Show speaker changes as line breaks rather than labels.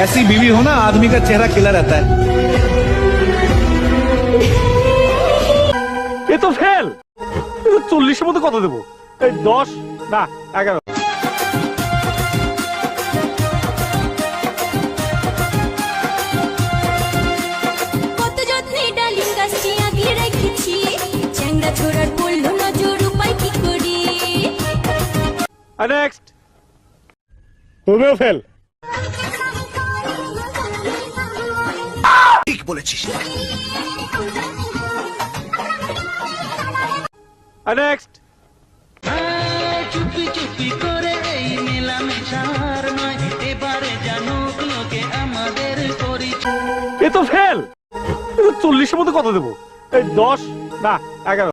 ऐसी बीवी हो ना आदमी का चेहरा खिला रहता है।
এ তো ফেল। 40-এর মধ্যে কত দেবো? এই 10 না 11।
কত যত্নে ডালিম গাছটি আগলে রেখেছি, চ্যাংড়া ছোড়ার পড়লো নজর, উপায় কি করি?
নেক্সট। তুমিও ফেল।
ঠিক বলেছিস।
নেক্সট।
চুপি চুপি করে এই মেলামেশার নয়, এবারে জানুক লোকে আমাদের পরিচয়।
এ তো ফেল। 40-এর মধ্যে কত দেবো? এই 10 না 11।